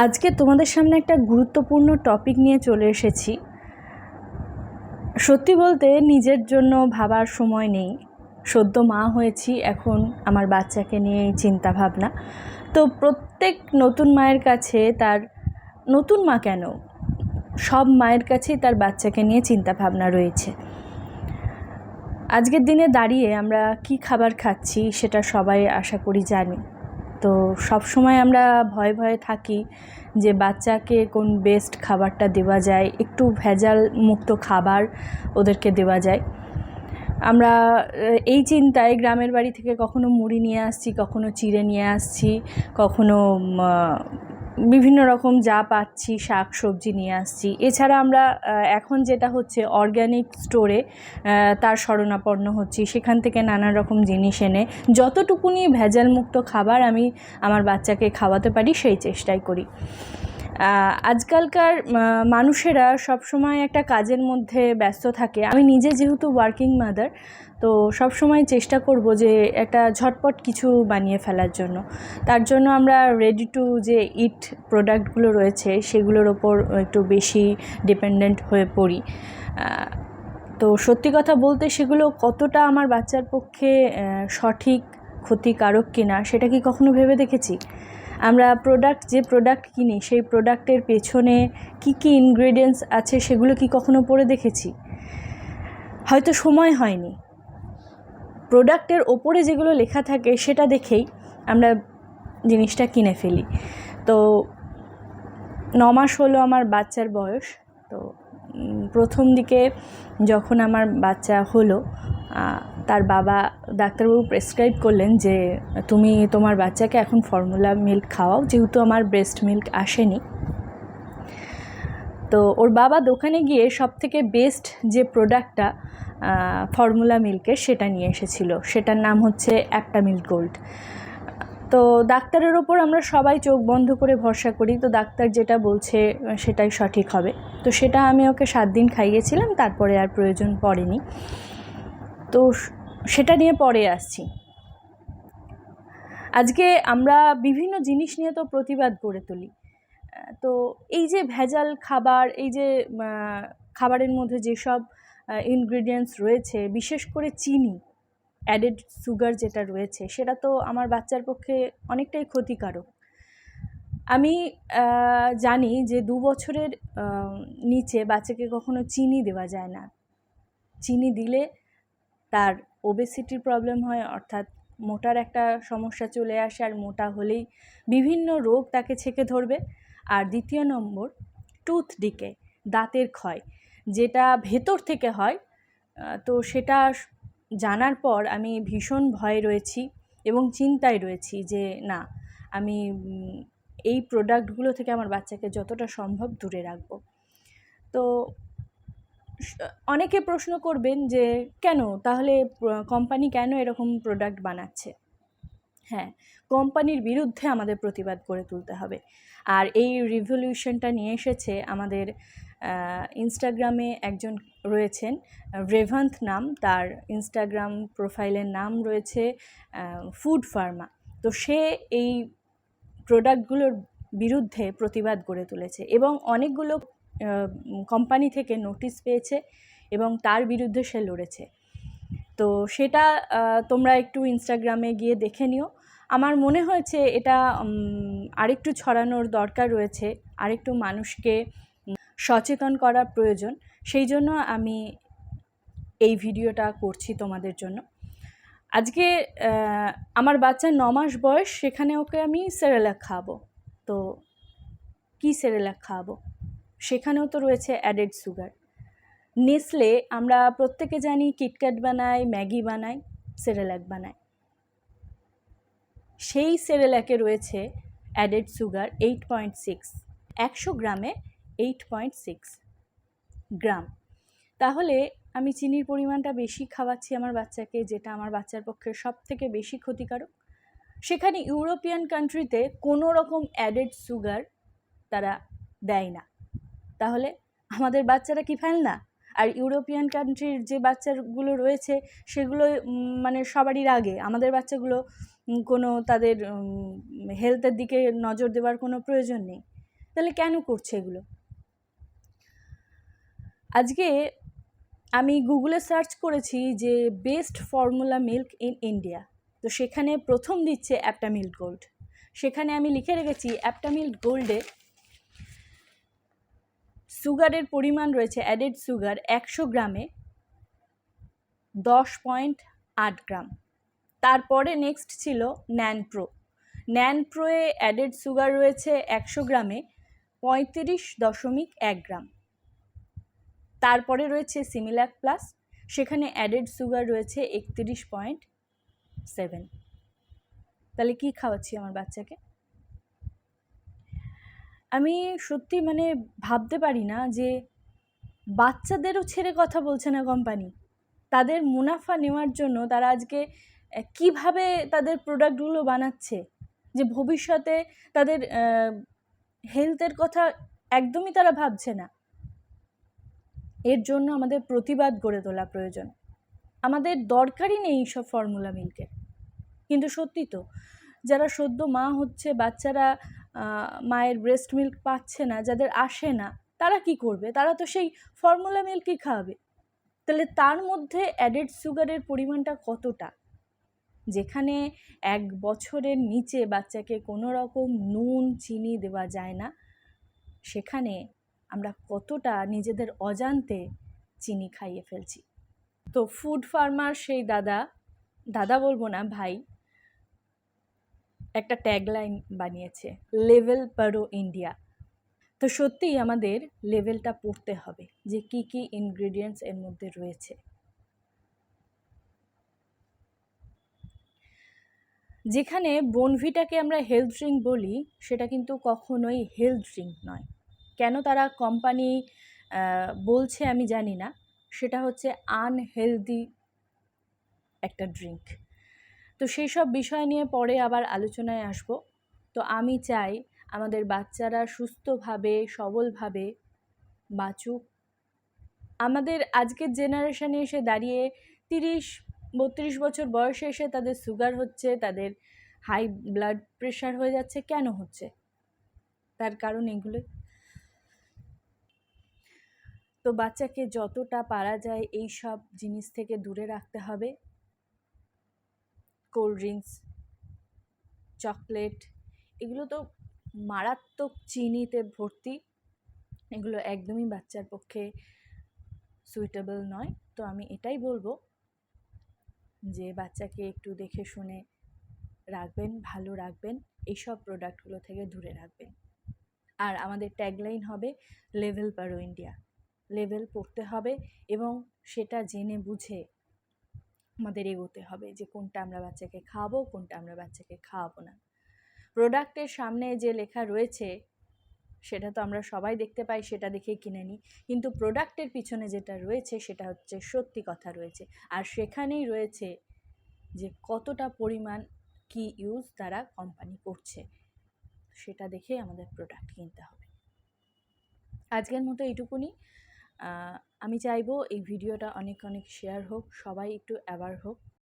আজকে তোমাদের সামনে একটা গুরুত্বপূর্ণ টপিক নিয়ে চলে এসেছি। সত্যি বলতে নিজের জন্য ভাবার সময় নেই। সদ্য মা হয়েছি, এখন আমার বাচ্চাকে নিয়ে চিন্তা ভাবনা। তো প্রত্যেক নতুন মায়ের কাছে, তার নতুন মা কেন, সব মায়ের কাছেই তার বাচ্চাকে নিয়ে চিন্তা ভাবনা রয়েছে। আজকের দিনে দাঁড়িয়ে আমরা কি খাবার খাচ্ছি সেটা সবাই আশা করি জানি। তো সব সময় আমরা ভয়ে ভয়ে থাকি যে বাচ্চাকে কোন বেস্ট খাবারটা দেওয়া যায়, একটু ভেজাল মুক্ত খাবার ওদেরকে দেওয়া যায়। আমরা এই চিন্তায় গ্রামের বাড়ি থেকে কখনো মুড়ি নিয়ে আসছি, কখনো চিড়ে নিয়ে আসছি, কখনো বিভিন্ন রকম যা পাচ্ছি শাক সবজি নিয়ে আসছি। এছাড়া আমরা এখন যেটা হচ্ছে অর্গ্যানিক স্টোরে তার শরণাপন্ন হচ্ছি, সেখান থেকে নানা রকম জিনিস এনে যতটুকুনি ভেজালমুক্ত খাবার আমি আমার বাচ্চাকে খাওয়াতে পারি সেই চেষ্টাই করি। আজকালকার মানুষেরা সবসময় একটা কাজের মধ্যে ব্যস্ত থাকে। আমি নিজে যেহেতু ওয়ার্কিং মাদার, তো সবসময় চেষ্টা করব যে একটা ঝটপট কিছু বানিয়ে ফেলার জন্য। তার জন্য আমরা রেডি টু যে ইট প্রোডাক্টগুলো রয়েছে সেগুলোর ওপর একটু বেশি ডিপেন্ডেন্ট হয়ে পড়ি। তো সত্যি কথা বলতে সেগুলো কতটা আমার বাচ্চার পক্ষে সঠিক ক্ষতিকারক কিনা সেটা কি কখনো ভেবে দেখেছি? আমরা যে প্রোডাক্ট কিনি সেই প্রোডাক্টের পেছনে কি কি ইনগ্রেডিয়েন্টস আছে সেগুলো কি কখনো পড়ে দেখেছি? হয়তো সময় হয়নি। প্রোডাক্টের ওপরে যেগুলো লেখা থাকে সেটা দেখেই আমরা জিনিসটা কিনে ফেলি। তো 9 মাস হলো আমার বাচ্চার বয়স। তো প্রথম দিকে যখন আমার বাচ্চা হলো, তার বাবা ডাক্তারবাবু প্রেসক্রাইব করলেন যে তুমি তোমার বাচ্চাকে এখন ফর্মুলা মিল্ক খাওয়াও, যেহেতু আমার ব্রেস্ট মিল্ক আসেনি। তো ওর বাবা দোকানে গিয়ে সবথেকে বেস্ট যে প্রোডাক্টটা ফর্মুলা মিল্কের সেটা নিয়ে এসেছিল, সেটার নাম হচ্ছে অ্যাপটামিল গোল্ড। তো ডাক্তারের ওপর আমরা সবাই চোখ বন্ধ করে ভরসা করি, তো ডাক্তার যেটা বলছে সেটাই সঠিক হবে। তো সেটা আমি ওকে 7 দিন খাইয়েছিলাম, তারপরে আর প্রয়োজন পড়েনি। তো সেটা নিয়ে পরে আসছি। আজকে আমরা বিভিন্ন জিনিস নিয়ে তো প্রতিবাদ করে তুলি। তো এই যে ভেজাল খাবার, এই যে খাবারের মধ্যে যেসব ইনগ্রিডিয়েন্টস রয়েছে, বিশেষ করে চিনি, অ্যাডেড সুগার যেটা রয়েছে, সেটা তো আমার বাচ্চার পক্ষে অনেকটাই ক্ষতিকারক। আমি জানি যে 2 বছরের নিচে বাচ্চাকে কখনো চিনি দেওয়া যায় না। চিনি দিলে তার ওবেসিটির প্রবলেম হয়, অর্থাৎ মোটার একটা সমস্যা চলে আসে, আর মোটা হলেই বিভিন্ন রোগ তাকে ছেকে ধরবে। আর দ্বিতীয় নম্বর, টুথ ডিকে, দাঁতের ক্ষয়, যেটা ভেতর থেকে হয়। তো সেটা জানার পর আমি ভীষণ ভয়ে রয়েছি এবং চিন্তায় রয়েছি যে না, আমি এই প্রোডাক্টগুলো থেকে আমার বাচ্চাকে যতটা সম্ভব দূরে রাখব। তো অনেকে প্রশ্ন করবেন যে কেন তাহলে কোম্পানি কেন এরকম প্রোডাক্ট বানাচ্ছে? হ্যাঁ, কোম্পানির বিরুদ্ধে আমাদের প্রতিবাদ করে তুলতে হবে। আর এই রিভলিউশনটা নিয়ে এসেছে আমাদের ইনস্টাগ্রামে একজন রয়েছেন, রেভান্থ নাম তার, ইনস্টাগ্রাম প্রোফাইলের নাম রয়েছে ফুড ফার্মা। তো সে এই প্রোডাক্টগুলোর বিরুদ্ধে প্রতিবাদ গড়ে তুলেছে এবং অনেকগুলো কোম্পানি থেকে নোটিশ পেয়েছে এবং তার বিরুদ্ধে সে লড়েছে। তো সেটা তোমরা একটু ইনস্টাগ্রামে গিয়ে দেখে নিও। আমার মনে হয়েছে এটা আরেকটু ছড়ানোর দরকার রয়েছে, আরেকটু মানুষকে সচেতন করা প্রয়োজন। সেই জন্য আমি এই ভিডিওটা করছি তোমাদের জন্য। আজকে আমার বাচ্চার 9 মাস বয়স, সেখানে ওকে আমি সেরেল্যাক খাওয়াবো। তো কি সেরেল্যাক খাওয়াবো? সেখানেও তো রয়েছে অ্যাডেড সুগার। নেসলে আমরা প্রত্যেকে জানি কিটক্যাট বানাই, ম্যাগি বানাই, সেরেল্যাক বানাই। সেই সেরেল্যাকে রয়েছে অ্যাডেড সুগার 8.6, 100 গ্রামে 8.6 গ্রাম। তাহলে আমি চিনির পরিমাণটা বেশি খাওয়াচ্ছি আমার বাচ্চাকে, যেটা আমার বাচ্চার পক্ষে সব থেকে বেশি ক্ষতিকারক। সেখানে ইউরোপিয়ান কান্ট্রিতে কোনো রকম অ্যাডেড সুগার তারা দেয় না। তাহলে আমাদের বাচ্চারা কি ফেল না? আর ইউরোপিয়ান কান্ট্রির যে বাচ্চাগুলো রয়েছে সেগুলো মানে সবারই আগে। আমাদের বাচ্চাগুলো কোনো তাদের হেলথের দিকে নজর দেওয়ার কোনো প্রয়োজন নেই। তাহলে কেন করছে এগুলো? আজকে আমি গুগলে সার্চ করেছি যে best formula milk in India, তো সেখানে প্রথম দিচ্ছে অ্যাপটামিল্ক গোল্ড। সেখানে আমি লিখে রেখেছি অ্যাপটামিল্ক গোল্ডে সুগারের পরিমাণ রয়েছে, অ্যাডেড সুগার 100 গ্রামে 10.8 গ্রাম। তারপরে নেক্সট ছিল ন্যানপ্রো। ন্যানপ্রোয়ে অ্যাডেড সুগার রয়েছে 100 গ্রামে 35.1 গ্রাম। তারপরে রয়েছে সিমিলাক প্লাস, সেখানে অ্যাডেড সুগার রয়েছে 31.7। তাহলে কি খাওয়াচ্ছি আমার বাচ্চাকে? আমি সত্যি মানে ভাবতে পারি না যে বাচ্চাদেরও ছেড়ে কথা বলছে না কোম্পানি। তাদের মুনাফা নেওয়ার জন্য তারা আজকে কিভাবে তাদের প্রোডাক্টগুলো বানাচ্ছে, যে ভবিষ্যতে তাদের হেলথের কথা একদমই তারা ভাবছে না। এর জন্য আমাদের প্রতিবাদ গড়ে তোলা প্রয়োজন। আমাদের দরকারই নেই এইসব ফর্মুলা মিল্কের। কিন্তু সত্যি তো, যারা সদ্য মা হচ্ছে, বাচ্চারা মায়ের ব্রেস্ট মিল্ক পাচ্ছে না, যাদের আসে না, তারা কি করবে? তারা তো সেই ফর্মুলা মিল্কই খাওয়াবে। তাহলে তার মধ্যে অ্যাডেড সুগারের পরিমাণটা কতটা? যেখানে 1 বছরের নিচে বাচ্চাকে কোনো রকম নুন চিনি দেওয়া যায় না, সেখানে আমরা কতটা নিজেদের অজান্তে চিনি খাইয়ে ফেলছি। তো ফুড ফার্মার সেই দাদা বলবো না, ভাই, একটা ট্যাগলাইন বানিয়েছে, লেভেল পারো ইন্ডিয়া। তো সত্যিই আমাদের লেভেলটা পড়তে হবে যে কি কি ইনগ্রেডিয়েন্টস এর মধ্যে রয়েছে। যেখানে বোনভিটাকে আমরা হেলথ ড্রিঙ্ক বলি, সেটা কিন্তু কখনোই হেলথ ড্রিঙ্ক নয়। কেন তারা কোম্পানি বলছে আমি জানি না, সেটা হচ্ছে আনহেলদি একটা ড্রিঙ্ক। তো সেই সব বিষয় নিয়ে পরে আবার আলোচনায় আসব। তো আমি চাই আমাদের বাচ্চারা সুস্থভাবে সবলভাবে বাঁচুক। আমাদের আজকের জেনারেশনে এসে দাঁড়িয়ে 30-32 বছর বয়সে এসে তাদের সুগার হচ্ছে, তাদের হাই ব্লাড প্রেশার হয়ে যাচ্ছে। কেন হচ্ছে? তার কারণ এগুলো। তো বাচ্চাকে যতটা পারা যায় এই সব জিনিস থেকে দূরে রাখতে হবে। কোল্ড ড্রিঙ্কস, চকলেট, এগুলো তো মারাত্মক চিনিতে ভর্তি। এগুলো একদমই বাচ্চার পক্ষে সুইটেবল নয়। তো আমি এটাই বলবো যে বাচ্চাকে একটু দেখে শুনে রাখবেন, ভালো রাখবেন, এইসব প্রোডাক্টগুলো থেকে দূরে রাখবেন। আর আমাদের ট্যাগলাইন হবে লেভেল পারো ইন্ডিয়া। লেভেল পড়তে হবে এবং সেটা জেনে বুঝে আমাদের এগোতে হবে যে কোনটা আমরা বাচ্চাকে খাওয়াবো, কোনটা আমরা বাচ্চাকে খাওয়াবো না। প্রোডাক্টের সামনে যে লেখা রয়েছে সেটা তো আমরা সবাই দেখতে পাই, সেটা দেখেই কিনে নিই। কিন্তু প্রোডাক্টের পিছনে যেটা রয়েছে সেটা হচ্ছে সত্যি কথা রয়েছে, আর সেখানেই রয়েছে যে কতটা পরিমাণ কি ইউজ তারা কোম্পানি করছে, সেটা দেখেই আমাদের প্রোডাক্ট কিনতে হবে। আজকের মতো এইটুকুনি। আমি চাইবো এই ভিডিওটা অনেক অনেক শেয়ার হোক, সবাই একটু অ্যাওয়ার হোক।